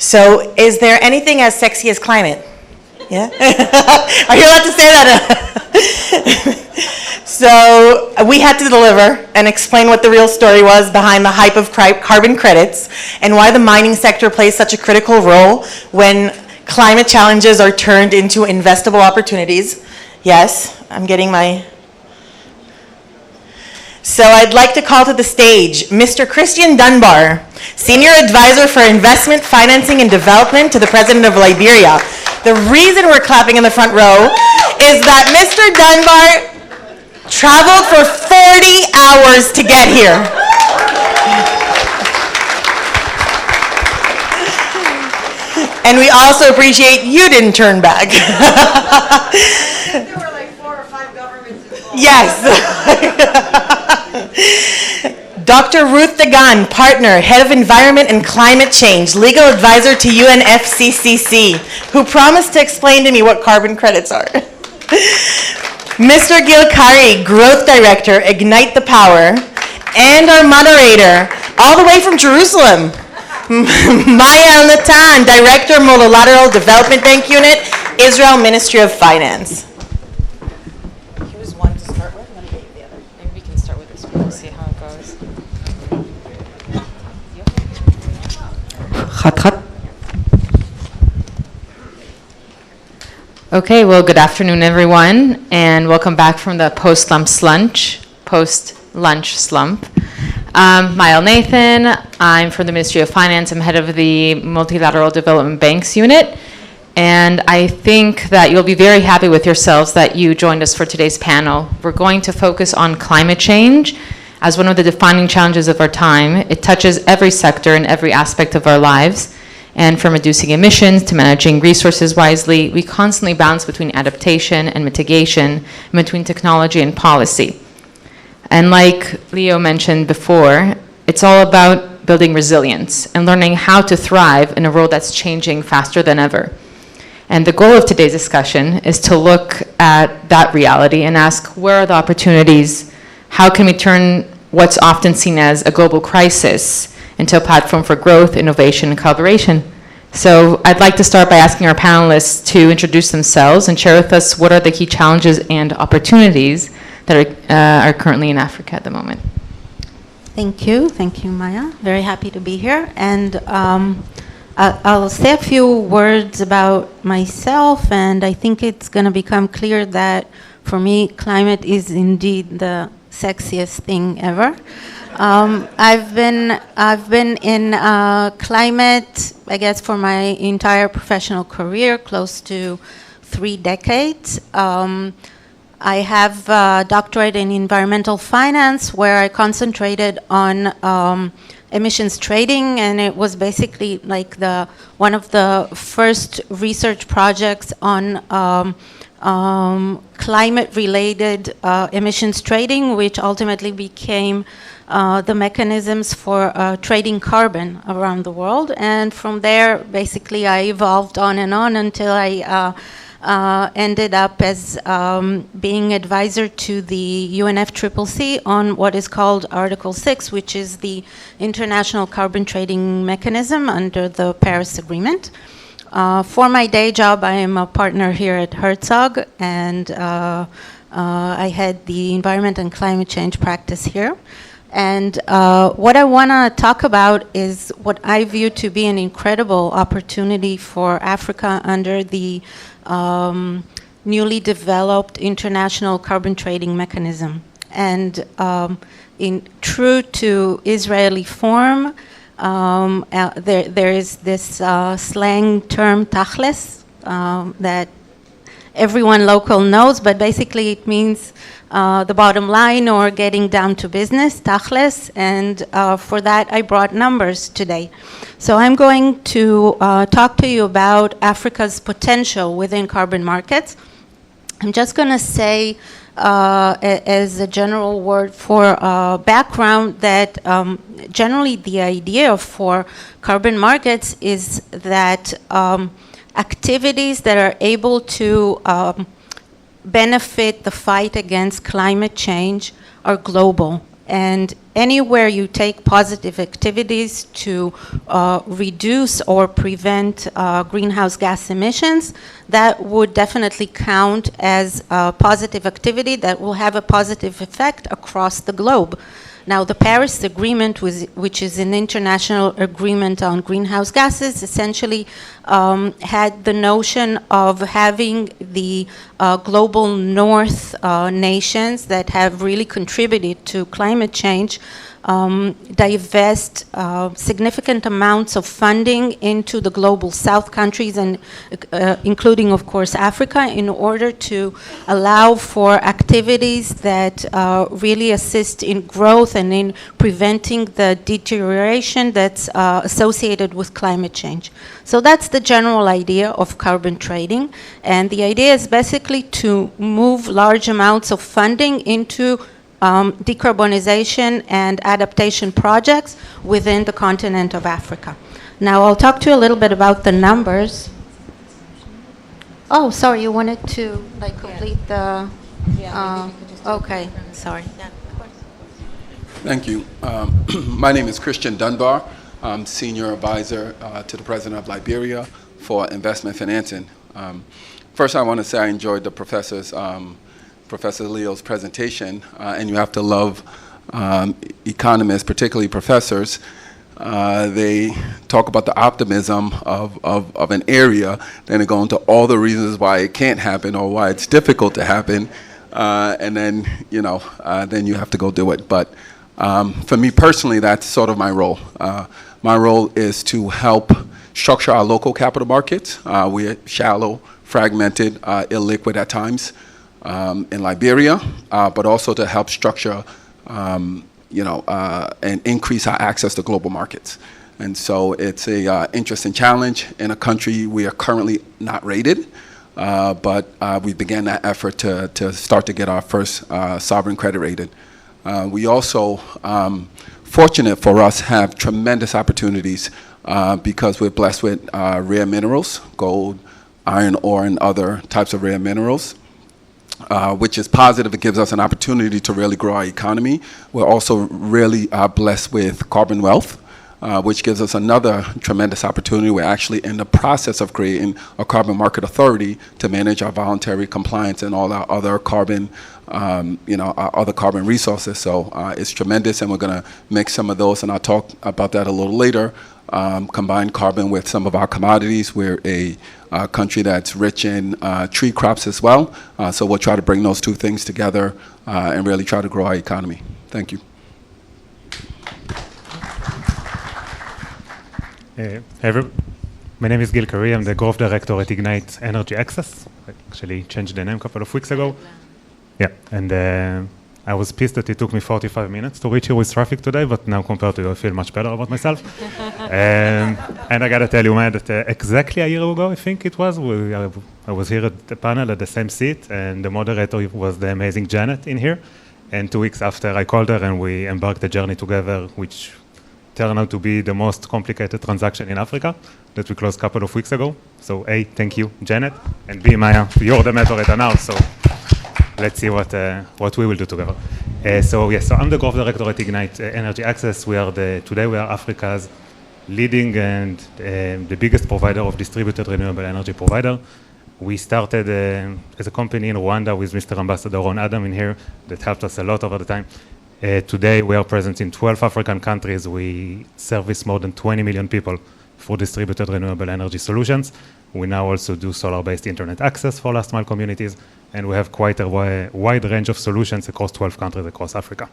So is there anything as sexy as climate? Yeah? Are you allowed to say that? So we had to deliver and explain what the real story was behind the hype of carbon credits and why the mining sector plays such a critical role when climate challenges are turned into investable opportunities. Yes, I'm getting my... So I'd like to call to the stage Mr. Christian Dunbar, Senior Advisor for Investment, Financing, and Development to the President of Liberia. The reason we're clapping in the front row is that Mr. Dunbar traveled for 40 hours to get here. And we also appreciate you didn't turn back. There were like 4 or 5 governments involved. Yes. Dr. Ruth Dagan, Partner, Head of Environment and Climate Change, Legal Advisor to UNFCCC, who promised to explain to me what carbon credits are. Mr. Karie, Growth Director, Ignite the Power, and our moderator, all the way from Jerusalem, Elnathan, Director, Multilateral Development Banks Unit, Israel Ministry of Finance. Here's one to start with, and then I'll get you the other. Maybe we can start with this one. We'll see how it goes. Okay, well, good afternoon, everyone, and welcome back from the post-lunch slump. I'm Elnathan. I'm from the Ministry of Finance. I'm head of the Multilateral Development Banks Unit, and I think that you'll be very happy with yourselves that you joined us for today's panel. We're going to focus on climate change as one of the defining challenges of our time. It touches every sector and every aspect of our lives. And from reducing emissions to managing resources wisely, we constantly bounce between adaptation and mitigation, and between technology and policy. And like Leo mentioned before, it's all about building resilience and learning how to thrive in a world that's changing faster than ever. And the goal of today's discussion is to look at that reality and ask, where are the opportunities? How can we turn what's often seen as a global crisis into a platform for growth, innovation, and collaboration? So I'd like to start by asking our panelists to introduce themselves and share with us what are the key challenges and opportunities that are currently in Africa at the moment. Thank you, Maya. Very happy to be here. And I'll say a few words about myself, and I think it's going to become clear that for me, climate is indeed the sexiest thing ever. I've been in climate, I guess, for my entire professional career, close to 3 decades. I have a doctorate in environmental finance, where I concentrated on emissions trading, and it was basically like one of the first research projects on climate-related emissions trading, which ultimately became the mechanisms for trading carbon around the world. And from there, basically, I evolved on and on until I ended up as being advisor to the UNFCCC on what is called Article 6, which is the international carbon trading mechanism under the Paris Agreement. For my day job, I am a partner here at Herzog, and I head the environment and climate change practice here. And what I want to talk about is what I view to be an incredible opportunity for Africa under the newly developed international carbon trading mechanism. And in true to Israeli form, there is this slang term tachles that everyone local knows, but basically it means the bottom line, or getting down to business, tachles, and for that I brought numbers today. So I'm going to talk to you about Africa's potential within carbon markets. I'm just going to say as a general word for background that generally the idea for carbon markets is that activities that are able to benefit the fight against climate change are global. And anywhere you take positive activities to reduce or prevent greenhouse gas emissions, that would definitely count as a positive activity that will have a positive effect across the globe. Now, the Paris Agreement, which is an international agreement on greenhouse gases, essentially had the notion of having the global north nations that have really contributed to climate change divest significant amounts of funding into the global south countries, and including, of course, Africa, in order to allow for activities that really assist in growth and in preventing the deterioration that's associated with climate change. So that's the general idea of carbon trading, and the idea is basically to move large amounts of funding into decarbonization and adaptation projects within the continent of Africa. Now, I'll talk to you a little bit about the numbers. Oh, sorry, you wanted to complete the... okay, sorry. Thank you. My name is Christian Dunbar. I'm Senior Advisor to the President of Liberia for investment financing. First, I want to say I enjoyed the Professor Leo's presentation, and you have to love economists, particularly professors. They talk about the optimism of an area, then they go into all the reasons why it can't happen or why it's difficult to happen, and then then you have to go do it. But for me personally, that's sort of my role. My role is to help structure our local capital markets. We're shallow, fragmented, illiquid at times. In Liberia, but also to help structure, and increase our access to global markets. And so it's a interesting challenge in a country we are currently not rated, but we began that effort to start to get our first sovereign credit rated. We also, fortunate for us, have tremendous opportunities because we're blessed with rare minerals, gold, iron ore, and other types of rare minerals. Which is positive. It gives us an opportunity to really grow our economy. We're also really blessed with carbon wealth, which gives us another tremendous opportunity. We're actually in the process of creating a carbon market authority to manage our voluntary compliance and all our other carbon, our other carbon resources. So it's tremendous, and we're going to make some of those, and I'll talk about that a little later. Combine carbon with some of our commodities. We're a country that's rich in tree crops as well. So we'll try to bring those two things together and really try to grow our economy. Thank you. Hey, my name is Karie. I'm the Growth Director at Ignite Energy Access. I actually changed the name a couple of weeks ago. Yeah, and I was pissed that it took me 45 minutes to reach here with traffic today, but now compared to you, I feel much better about myself. And I gotta tell you, man, that exactly a year ago, I think it was, I was here at the panel at the same seat, and the moderator was the amazing Janet in here. And 2 weeks after, I called her, and we embarked the journey together, which turned out to be the most complicated transaction in Africa that we closed a couple of weeks ago. So A, thank you, Janet, and B, Maya, you're the moderator now, so let's see what we will do together. So I'm the Growth Director at Ignite Energy Access. Today we are Africa's leading and the biggest provider of distributed renewable energy provider. We started as a company in Rwanda with Mr. Ambassador Ron Adam in here that helped us a lot over the time. Today we are present in 12 African countries. We service more than 20 million people for distributed renewable energy solutions. We now also do solar-based internet access for last mile communities, and we have quite a wide range of solutions across 12 countries across Africa.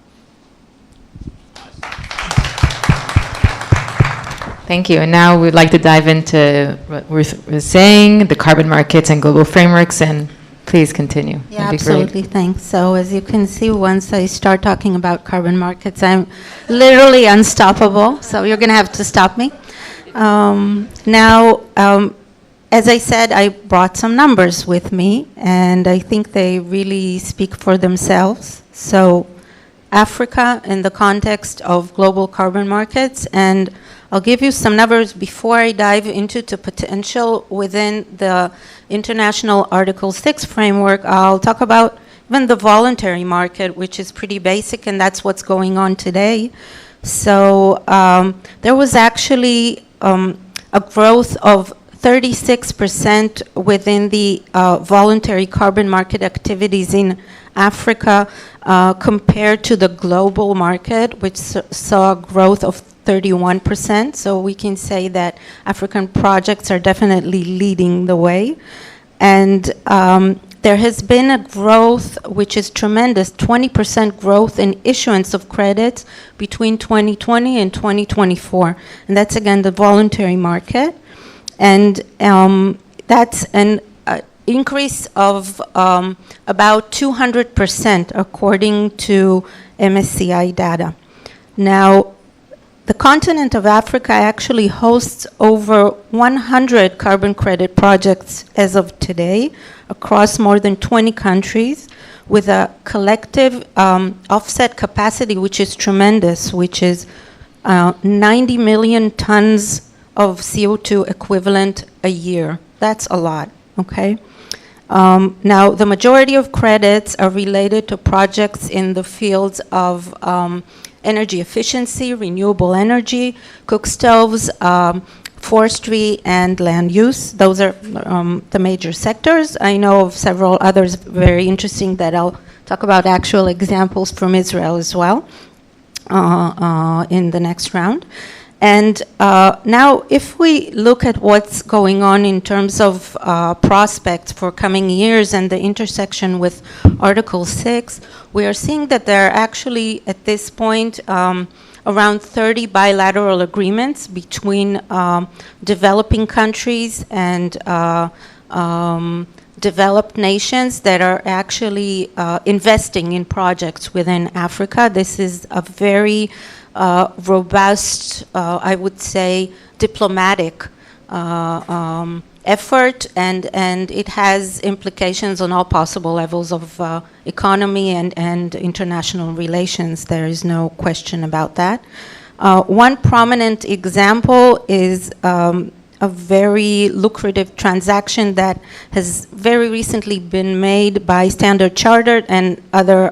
Thank you. And now we'd like to dive into what Ruth was saying, the carbon markets and global frameworks, and please continue. Yeah, absolutely. Thanks. So as you can see, once I start talking about carbon markets, I'm literally unstoppable. So you're going to have to stop me. As I said, I brought some numbers with me, and I think they really speak for themselves. So Africa in the context of global carbon markets, and I'll give you some numbers before I dive into the potential within the International Article 6 framework. I'll talk about even the voluntary market, which is pretty basic, and that's what's going on today. So there was actually a growth of 36% within the voluntary carbon market activities in Africa compared to the global market, which saw a growth of 31%. So we can say that African projects are definitely leading the way. And there has been a growth which is tremendous, 20% growth in issuance of credits between 2020 and 2024. And that's, again, the voluntary market. And that's an increase of about 200% according to MSCI data. Now, the continent of Africa actually hosts over 100 carbon credit projects as of today across more than 20 countries with a collective offset capacity which is tremendous, which is 90 million tons of CO2 equivalent a year. That's a lot, okay? Now, the majority of credits are related to projects in the fields of energy efficiency, renewable energy, cook stoves, forestry, and land use. Those are the major sectors. I know of several others very interesting that I'll talk about actual examples from Israel as well in the next round. And now, if we look at what's going on in terms of prospects for coming years and the intersection with Article 6, we are seeing that there are actually, at this point, around 30 bilateral agreements between developing countries and developed nations that are actually investing in projects within Africa. This is a very robust, I would say, diplomatic effort, and it has implications on all possible levels of economy and international relations. There is no question about that. One prominent example is a very lucrative transaction that has very recently been made by Standard Chartered and other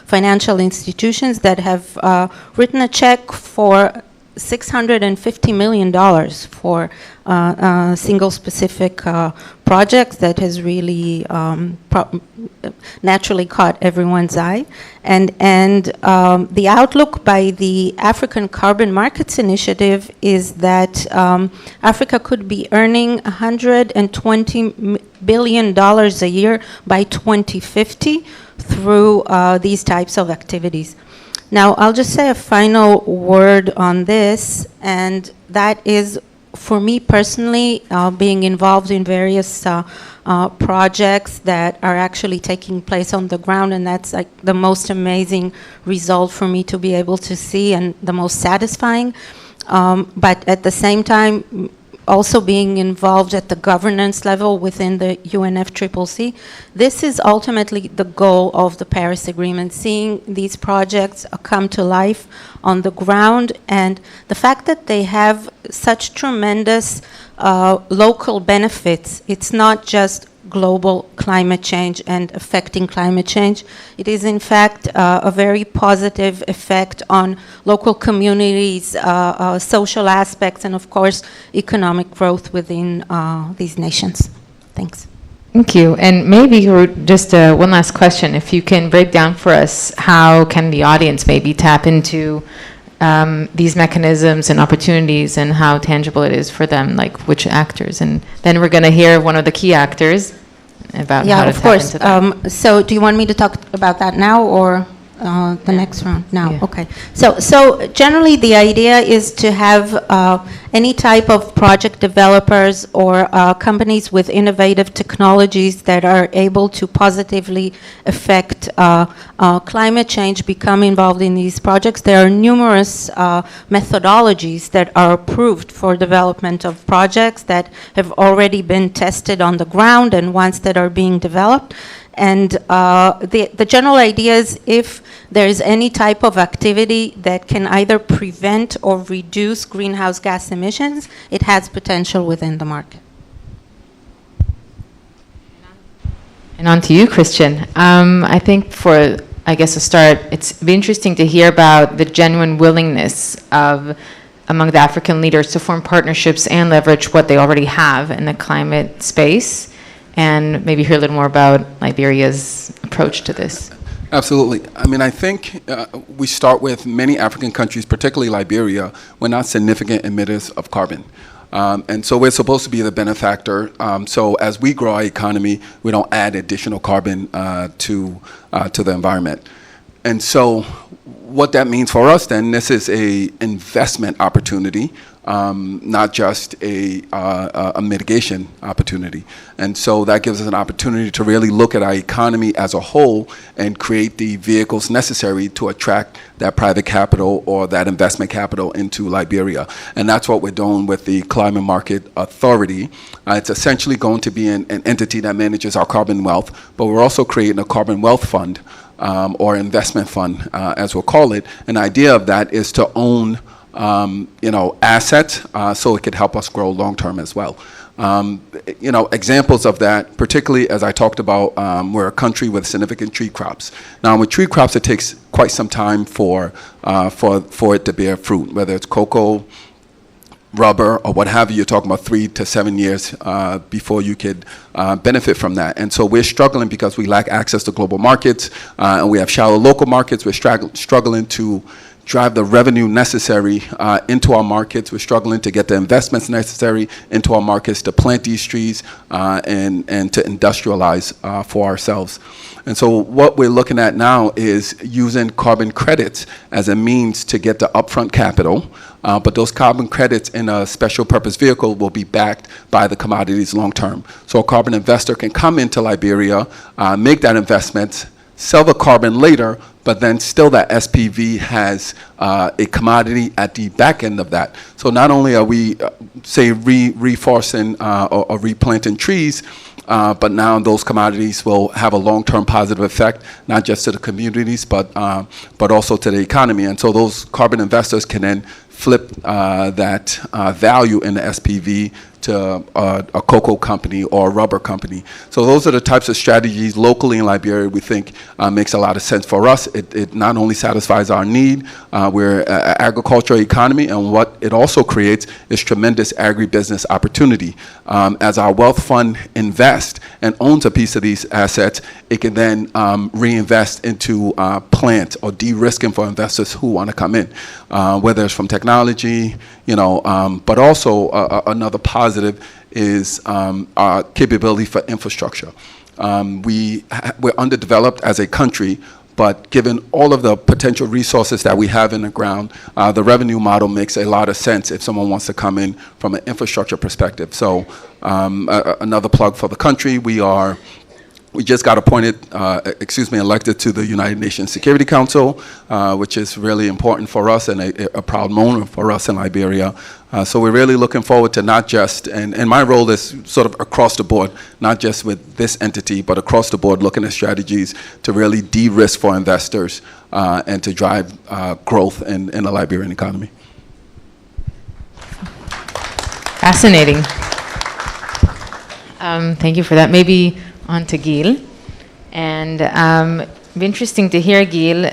financial institutions that have written a check for $650 million for single specific projects that has really naturally caught everyone's eye. And the outlook by the African Carbon Markets Initiative is that Africa could be earning $120 billion a year by 2050 through these types of activities. Now, I'll just say a final word on this, and that is, for me personally, being involved in various projects that are actually taking place on the ground, and that's like the most amazing result for me to be able to see and the most satisfying. But at the same time, also being involved at the governance level within the UNFCCC. This is ultimately the goal of the Paris Agreement, seeing these projects come to life on the ground, and the fact that they have such tremendous local benefits. It's not just global climate change and affecting climate change. It is, in fact, a very positive effect on local communities, social aspects, and, of course, economic growth within these nations. Thanks. Thank you. And maybe just one last question. If you can break down for us, how can the audience maybe tap into these mechanisms and opportunities and how tangible it is for them, like which actors? And then we're going to hear one of the key actors about how to tap into that. So do you want me to talk about that now or the next round? Now, yeah. Okay. So generally the idea is to have any type of project developers or companies with innovative technologies that are able to positively affect climate change become involved in these projects. There are numerous methodologies that are approved for development of projects that have already been tested on the ground and ones that are being developed. And the general idea is if there is any type of activity that can either prevent or reduce greenhouse gas emissions, it has potential within the market. And on to you, Christian. I think for, I guess, a start, it's be interesting to hear about the genuine willingness of among the African leaders to form partnerships and leverage what they already have in the climate space, and maybe hear a little more about Liberia's approach to this. Absolutely. I mean, I think we start with many African countries, particularly Liberia, we're not significant emitters of carbon. And so we're supposed to be the benefactor. So as we grow our economy, we don't add additional carbon to the environment. And so what that means for us then, this is a investment opportunity, not just a mitigation opportunity. And so that gives us an opportunity to really look at our economy as a whole and create the vehicles necessary to attract that private capital or that investment capital into Liberia. And that's what we're doing with the Climate Market Authority. It's essentially going to be an entity that manages our carbon wealth, but we're also creating a carbon wealth fund or investment fund, as we'll call it. An idea of that is to own assets so it could help us grow long term as well. Examples of that, particularly as I talked about, we're a country with significant tree crops. Now, with tree crops, it takes quite some time for it to bear fruit, whether it's cocoa, rubber, or what have you. You're talking about 3 to 7 years before you could benefit from that. And so we're struggling because we lack access to global markets, and we have shallow local markets. We're struggling to drive the revenue necessary into our markets. We're struggling to get the investments necessary into our markets to plant these trees and to industrialize for ourselves. And so what we're looking at now is using carbon credits as a means to get the upfront capital, but those carbon credits in a special purpose vehicle will be backed by the commodities long term. So a carbon investor can come into Liberia, make that investment, sell the carbon later, but then still that SPV has a commodity at the back end of that. So not only are we, reforesting or replanting trees, but now those commodities will have a long-term positive effect, not just to the communities, but also to the economy. And so those carbon investors can then flip that value in the SPV to a cocoa company or a rubber company. So those are the types of strategies locally in Liberia we think makes a lot of sense for us. It not only satisfies our need, we're an agricultural economy, and what it also creates is tremendous agribusiness opportunity. As our wealth fund invests and owns a piece of these assets, it can then reinvest into plant or de-risking for investors who want to come in, whether it's from technology, but also another positive is our capability for infrastructure. We're underdeveloped as a country, but given all of the potential resources that we have in the ground, the revenue model makes a lot of sense if someone wants to come in from an infrastructure perspective. So another plug for the country, we just got elected to the United Nations Security Council, which is really important for us and a proud moment for us in Liberia. So we're really looking forward to not just, and my role is sort of across the board, not just with this entity, but across the board looking at strategies to really de-risk for investors and to drive growth in the Liberian economy. Fascinating. Thank you for that. Maybe on to Gil. And it'd be interesting to hear, Gil,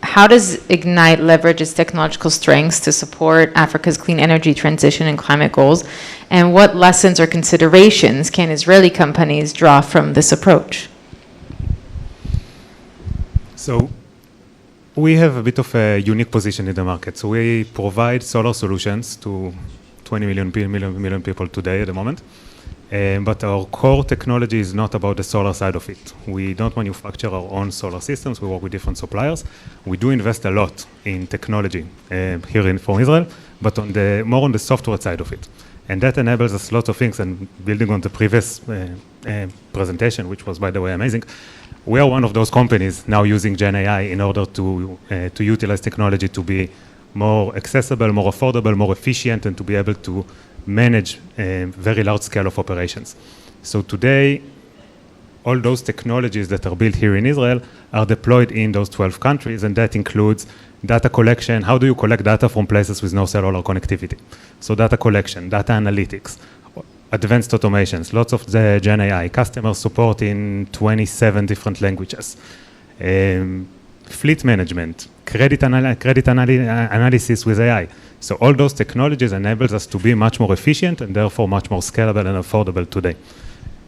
how does Ignite leverage its technological strengths to support Africa's clean energy transition and climate goals? And what lessons or considerations can Israeli companies draw from this approach? So we have a bit of a unique position in the market. So we provide solar solutions to 20 million people today at the moment. But our core technology is not about the solar side of it. We don't manufacture our own solar systems. We work with different suppliers. We do invest a lot in technology here from Israel, but more on the software side of it. And that enables us lots of things. And building on the previous presentation, which was, by the way, amazing, we are one of those companies now using Gen AI in order to utilize technology to be more accessible, more affordable, more efficient, and to be able to manage a very large scale of operations. So today, all those technologies that are built here in Israel are deployed in those 12 countries, and that includes data collection. How do you collect data from places with no cellular connectivity? So data collection, data analytics, advanced automations, lots of the Gen AI, customer support in 27 different languages, fleet management, credit analysis with AI. So all those technologies enables us to be much more efficient and therefore much more scalable and affordable today.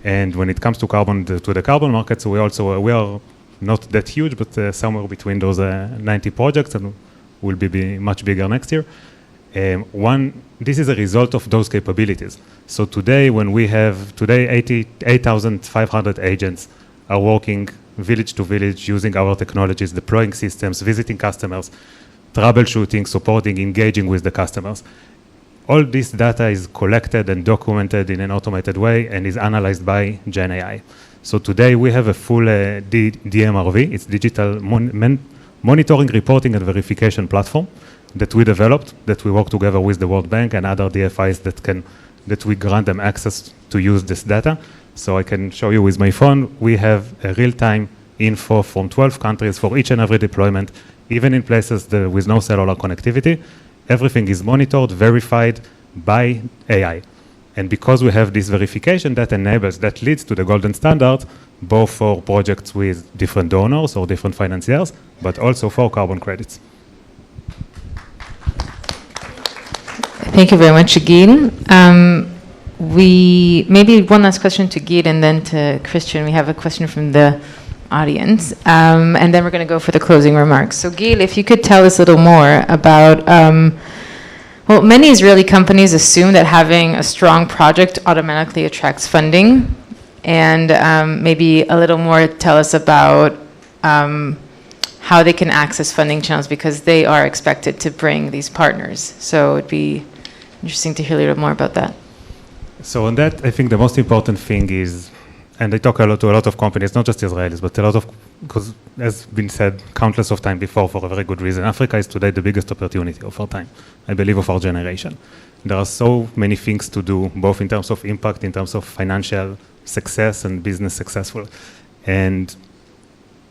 And when it comes to the carbon markets, we are not that huge, but somewhere between those 90 projects, and will be much bigger next year. This is a result of those capabilities. So today, when we have 8,500 agents are working village to village using our technologies, deploying systems, visiting customers, troubleshooting, supporting, engaging with the customers. All this data is collected and documented in an automated way and is analyzed by Gen AI. So today we have a full DMRV, it's digital monitoring, reporting, and verification platform that we developed, that we work together with the World Bank and other DFIs that we grant them access to use this data. So I can show you with my phone, we have a real-time info from 12 countries for each and every deployment, even in places with no cellular connectivity. Everything is monitored, verified by AI. And because we have this verification, that leads to the golden standard, both for projects with different donors or different financiers, but also for carbon credits. Thank you very much, Gil. Maybe one last question to Gil and then to Christian. We have a question from the audience, and then we're going to go for the closing remarks. So Gil, if you could tell us a little more about, well, many Israeli companies assume that having a strong project automatically attracts funding, and maybe a little more tell us about how they can access funding channels, because they are expected to bring these partners. So it'd be interesting to hear a little more about that. So on that, I think the most important thing is, and I talk to a lot of companies, not just Israelis, but a lot of, because as been said countless of times before for a very good reason, Africa is today the biggest opportunity of our time, I believe of our generation. There are so many things to do, both in terms of impact, in terms of financial success and business successful. And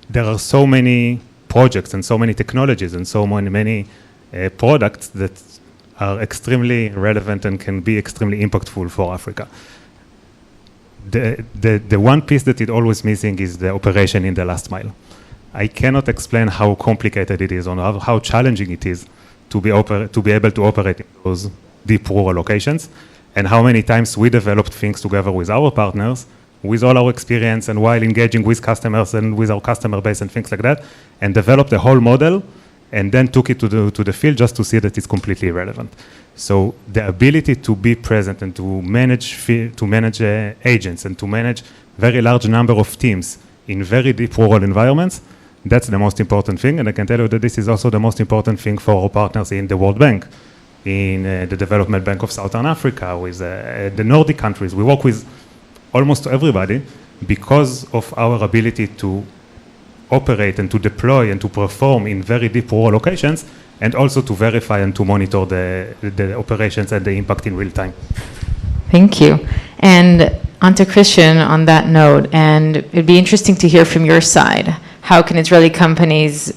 there are so many projects and so many technologies and so many products that are extremely relevant and can be extremely impactful for Africa. The one piece that is always missing is the operation in the last mile. I cannot explain how complicated it is or how challenging it is to be able to operate in those deep rural locations, and how many times we developed things together with our partners, with all our experience and while engaging with customers and with our customer base and things like that, and developed a whole model and then took it to the field just to see that it's completely irrelevant. So the ability to be present and to manage agents and to manage very large number of teams in very deep rural environments, that's the most important thing. And I can tell you that this is also the most important thing for our partners in the World Bank, in the Development Bank of Southern Africa, with the Nordic countries. We work with almost everybody because of our ability to operate and to deploy and to perform in very deep rural locations, and also to verify and to monitor the operations and the impact in real time. Thank you. And on to Christian on that note, and it'd be interesting to hear from your side, how can Israeli companies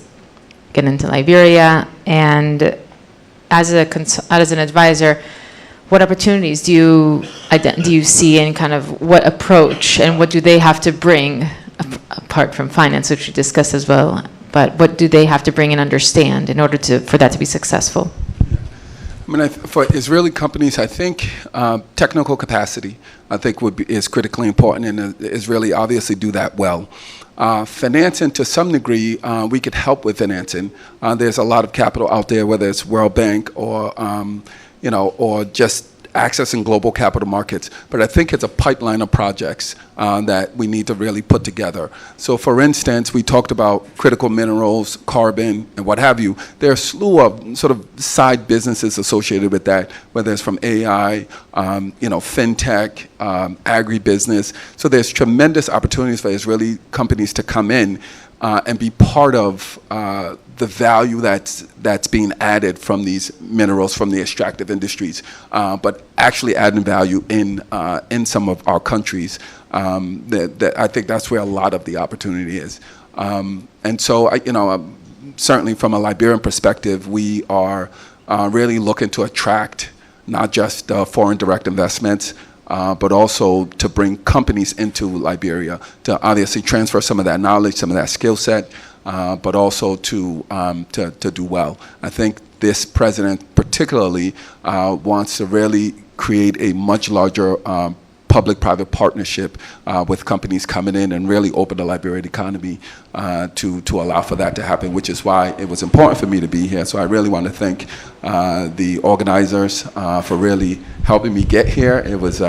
get into Liberia, and as an advisor, what opportunities do you see, and kind of what approach and what do they have to bring, apart from finance, which we discussed as well, but what do they have to bring and understand in order for that to be successful? I mean, for Israeli companies, I think technical capacity, I think is critically important, and the Israeli obviously do that well. Financing, to some degree, we could help with financing. There's a lot of capital out there, whether it's World Bank or or just accessing global capital markets. But I think it's a pipeline of projects that we need to really put together. So for instance, we talked about critical minerals, carbon, and what have you. There are a slew of sort of side businesses associated with that, whether it's from AI, fintech, agribusiness. So there's tremendous opportunities for Israeli companies to come in and be part of the value that's being added from these minerals, from the extractive industries, but actually adding value in some of our countries. I think that's where a lot of the opportunity is. And so, certainly from a Liberian perspective, we are really looking to attract not just foreign direct investments, but also to bring companies into Liberia to obviously transfer some of that knowledge, some of that skill set, but also to do well. I think this president particularly wants to really create a much larger public-private partnership with companies coming in and really open the Liberian economy to allow for that to happen, which is why it was important for me to be here. So I really want to thank the organizers for really helping me get here. It was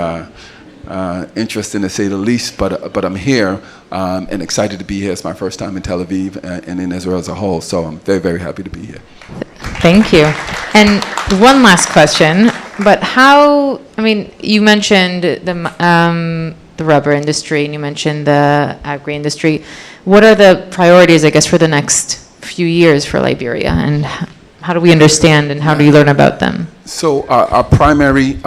interesting to say the least, but I'm here and excited to be here. It's my first time in Tel Aviv and in Israel as a whole, so I'm very, very happy to be here. Thank you. And one last question, but how, I mean, you mentioned the rubber industry and you mentioned the agri-industry. What are the priorities, I guess, for the next few years for Liberia, and how do we understand and how do you learn about them? So our primary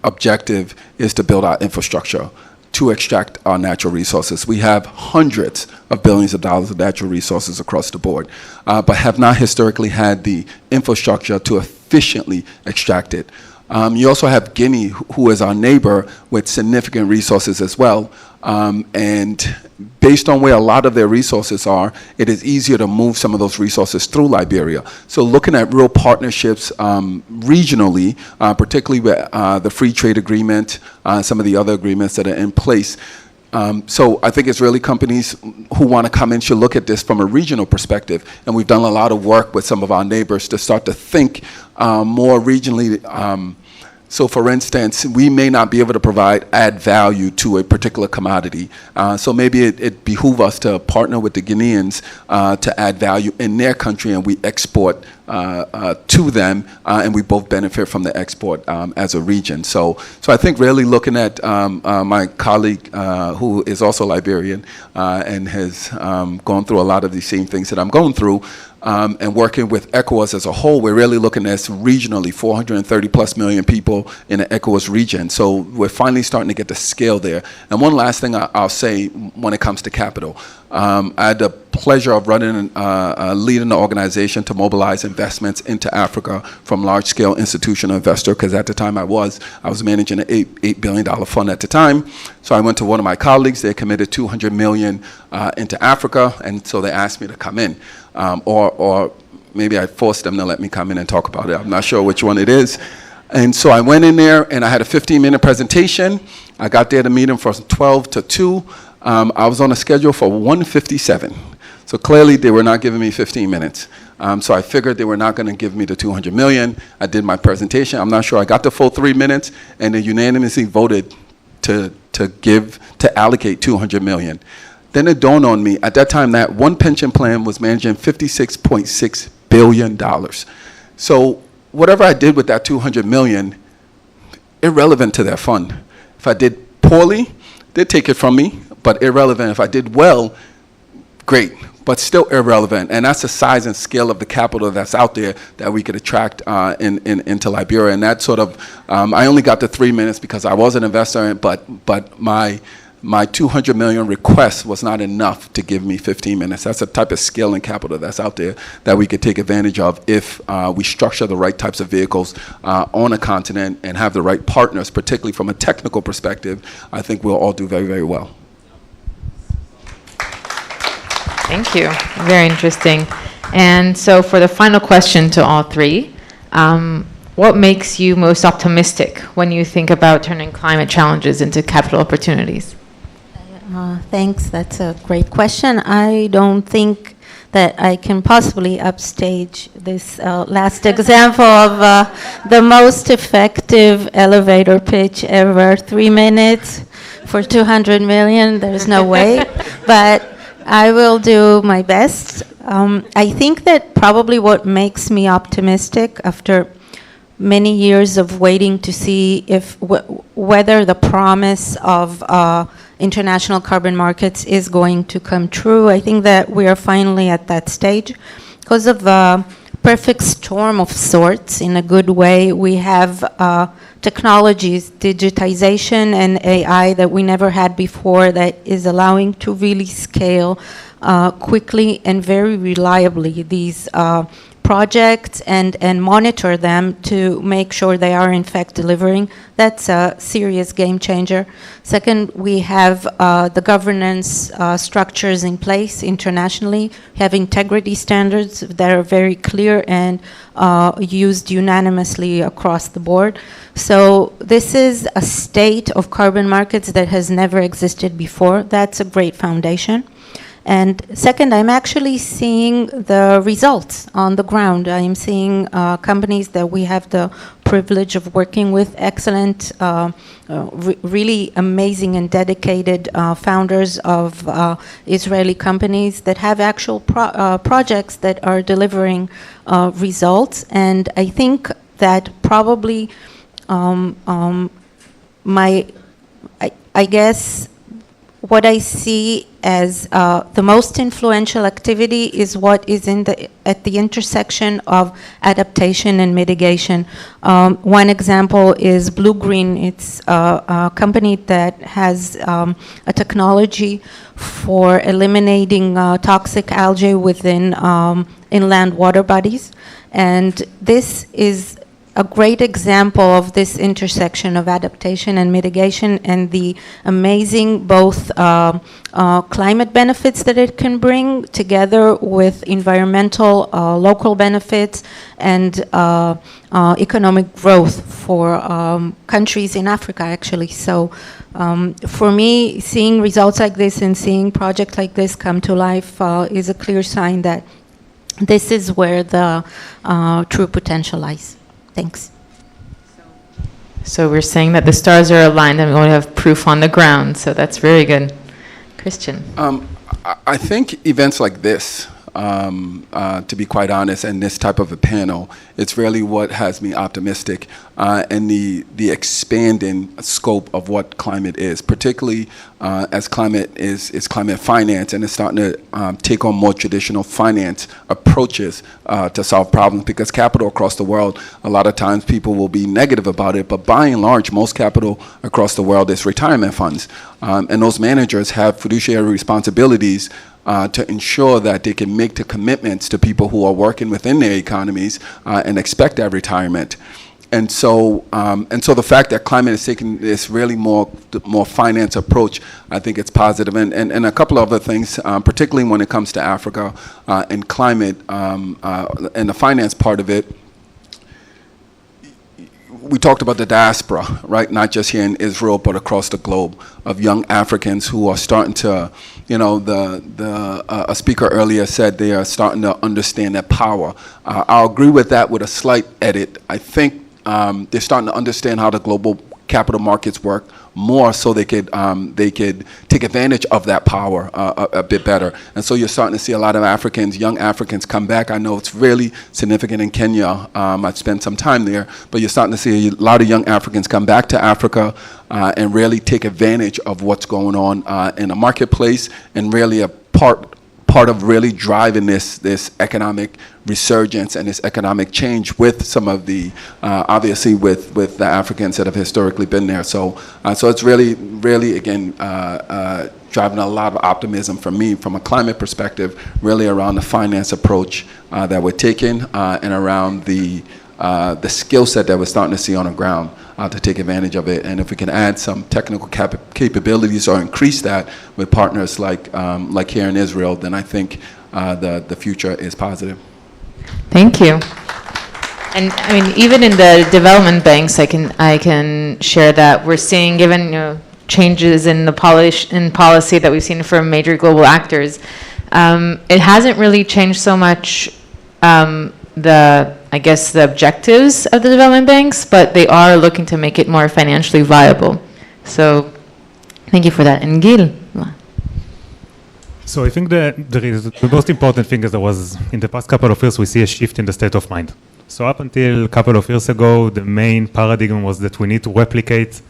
objective is to build our infrastructure to extract our natural resources. We have hundreds of billions of dollars of natural resources across the board, but have not historically had the infrastructure to efficiently extract it. You also have Guinea, who is our neighbor, with significant resources as well. And based on where a lot of their resources are, it is easier to move some of those resources through Liberia. So looking at real partnerships regionally, particularly with the free trade agreement, some of the other agreements that are in place. So I think Israeli companies who want to come in should look at this from a regional perspective. And we've done a lot of work with some of our neighbors to start to think more regionally. So for instance, we may not be able to add value to a particular commodity. So maybe it behooves us to partner with the Guineans to add value in their country, and we export to them, and we both benefit from the export as a region. So I think really looking at my colleague who is also Liberian and has gone through a lot of the same things that I'm going through, and working with ECOWAS as a whole, we're really looking at regionally, 430 plus million people in the ECOWAS region. So we're finally starting to get the scale there. And one last thing I'll say when it comes to capital. I had the pleasure of running, leading the organization to mobilize investments into Africa from large-scale institutional investor, because at the time I was managing an $8 billion fund at the time. So I went to one of my colleagues. They committed $200 million into Africa, and so they asked me to come in. Or maybe I forced them to let me come in and talk about it. I'm not sure which one it is. And so I went in there, and I had a 15-minute presentation. I got there to meet them from 12 to 2. I was on a schedule for 1:57. So clearly they were not giving me 15 minutes. So I figured they were not going to give me the $200 million. I did my presentation. I'm not sure I got the full 3 minutes, and they unanimously voted to allocate $200 million. Then it dawned on me, at that time, that one pension plan was managing $56.6 billion. So whatever I did with that $200 million, irrelevant to their fund. If I did poorly, they'd take it from me, but irrelevant. If I did well, great, but still irrelevant. And that's the size and scale of the capital that's out there that we could attract into Liberia. And that sort of, I only got the 3 minutes because I was an investor, but my $200 million request was not enough to give me 15 minutes. That's the type of skill and capital that's out there that we could take advantage of if we structure the right types of vehicles on a continent and have the right partners, particularly from a technical perspective. I think we'll all do very, very well. Thank you. Very interesting. And so for the final question to all three, what makes you most optimistic when you think about turning climate challenges into capital opportunities? Thanks. That's a great question. I don't think that I can possibly upstage this last example of the most effective elevator pitch ever. 3 minutes for 200 million. There's no way. But I will do my best. I think that probably what makes me optimistic after many years of waiting to see if whether the promise of international carbon markets is going to come true. I think that we are finally at that stage because of a perfect storm of sorts. In a good way, we have technologies, digitization and AI that we never had before that is allowing to really scale quickly and very reliably these projects and monitor them to make sure they are in fact delivering. That's a serious game changer. Second, we have the governance structures in place internationally, have integrity standards that are very clear and used unanimously across the board. So this is a state of carbon markets that has never existed before. That's a great foundation. And second, I'm actually seeing the results on the ground. I'm seeing companies that we have the privilege of working with, excellent, really amazing and dedicated founders of Israeli companies that have actual projects that are delivering results. And I think that probably I guess what I see as the most influential activity is what is at the intersection of adaptation and mitigation. One example is Blue Green. It's a company that has a technology for eliminating toxic algae within inland water bodies. And this is a great example of this intersection of adaptation and mitigation and the amazing both climate benefits that it can bring together with environmental local benefits and economic growth for countries in Africa, actually. So for me, seeing results like this and seeing projects like this come to life is a clear sign that this is where the true potential lies. Thanks. So we're saying that the stars are aligned and we want to have proof on the ground. So that's very good. Christian. I think events like this, to be quite honest, and this type of a panel, it's really what has me optimistic and the expanding scope of what climate is, particularly as climate is climate finance and it's starting to take on more traditional finance approaches to solve problems, because capital across the world, a lot of times people will be negative about it, but by and large, most capital across the world is retirement funds. And those managers have fiduciary responsibilities to ensure that they can make the commitments to people who are working within their economies and expect that retirement. And so the fact that climate is taking this really more finance approach, I think it's positive. And a couple of other things, particularly when it comes to Africa and climate and the finance part of it. We talked about the diaspora, right? Not just here in Israel, but across the globe, of young Africans who are starting to, a speaker earlier said they are starting to understand their power. I'll agree with that with a slight edit. I think they're starting to understand how the global capital markets work more, so they could take advantage of that power a bit better. And so you're starting to see a lot of Africans, young Africans, come back. I know it's really significant in Kenya. I've spent some time there, but you're starting to see a lot of young Africans come back to Africa and really take advantage of what's going on in the marketplace, and really a part of really driving this economic resurgence and this economic change with some of the, obviously with the Africans that have historically been there. So it's really again, driving a lot of optimism for me from a climate perspective, really around the finance approach that we're taking and around the skill set that we're starting to see on the ground to take advantage of it. And if we can add some technical capabilities or increase that with partners like here in Israel, then I think the future is positive. Thank you. And I mean, even in the development banks, I can share that we're seeing, given changes in the policy that we've seen from major global actors, it hasn't really changed so much the objectives of the development banks, but they are looking to make it more financially viable. So thank you for that. And Gil? So I think that the most important thing is there was, in the past couple of years, we see a shift in the state of mind. So up until a couple of years ago, the main paradigm was that we need to replicate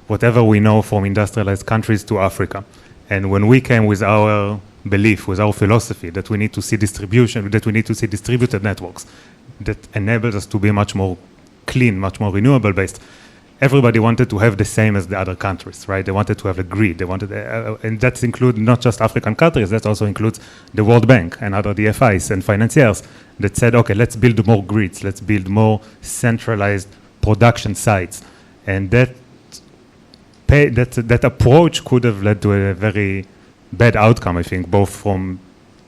whatever we know from industrialized countries to Africa. And when we came with our belief, with our philosophy, that we need to see distribution, that we need to see distributed networks, that enables us to be much more clean, much more renewable based. everybody wanted to have the same as the other countries, right? They wanted to have a grid. They wanted, and that includes not just African countries, that also includes the World Bank and other DFIs and financiers that said, okay, let's build more grids, let's build more centralized production sites. And that approach could have led to a very bad outcome, I think, both from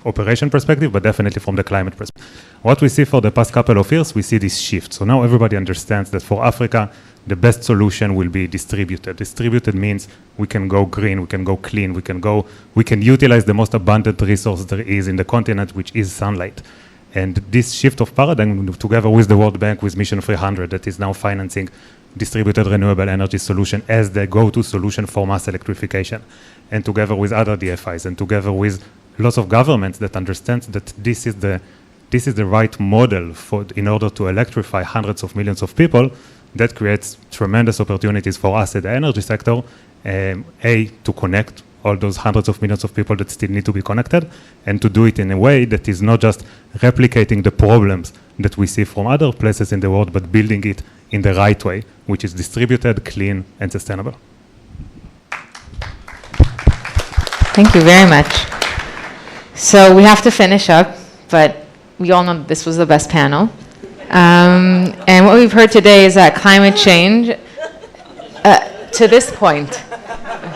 operation perspective, but definitely from the climate perspective. What we see for the past couple of years, we see this shift. So now everybody understands that for Africa, the best solution will be distributed. Distributed means we can go green, we can go clean, we can utilize the most abundant resource there is in the continent, which is sunlight. And this shift of paradigm, together with the World Bank, with Mission 300, that is now financing distributed renewable energy solution as the go-to solution for mass electrification, and together with other DFIs, and together with lots of governments that understand that this is the right model in order to electrify hundreds of millions of people. That creates tremendous opportunities for us at the energy sector, to connect all those hundreds of millions of people that still need to be connected, and to do it in a way that is not just replicating the problems that we see from other places in the world, but building it in the right way, which is distributed, clean, and sustainable. Thank you very much. So we have to finish up, but we all know that this was the best panel. And what we've heard today is that climate change, to this point,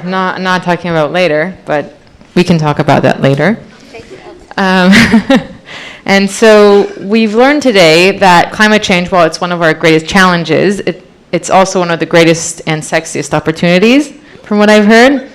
not talking about later, but we can talk about that later. And so we've learned today that climate change, while it's one of our greatest challenges, it's also one of the greatest and sexiest opportunities, from what I've heard.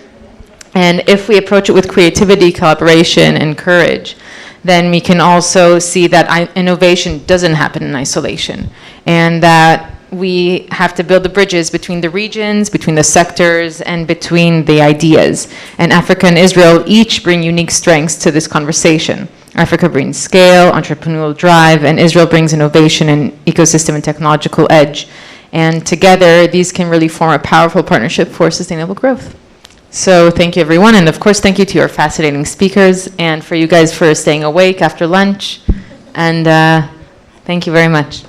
And if we approach it with creativity, collaboration, and courage, then we can also see that innovation doesn't happen in isolation, and that we have to build the bridges between the regions, between the sectors, and between the ideas. And Africa and Israel each bring unique strengths to this conversation. Africa brings scale, entrepreneurial drive, and Israel brings innovation and ecosystem and technological edge. And together, these can really form a powerful partnership for sustainable growth. So thank you, everyone. And of course, thank you to your fascinating speakers, and for you guys for staying awake after lunch. And thank you very much.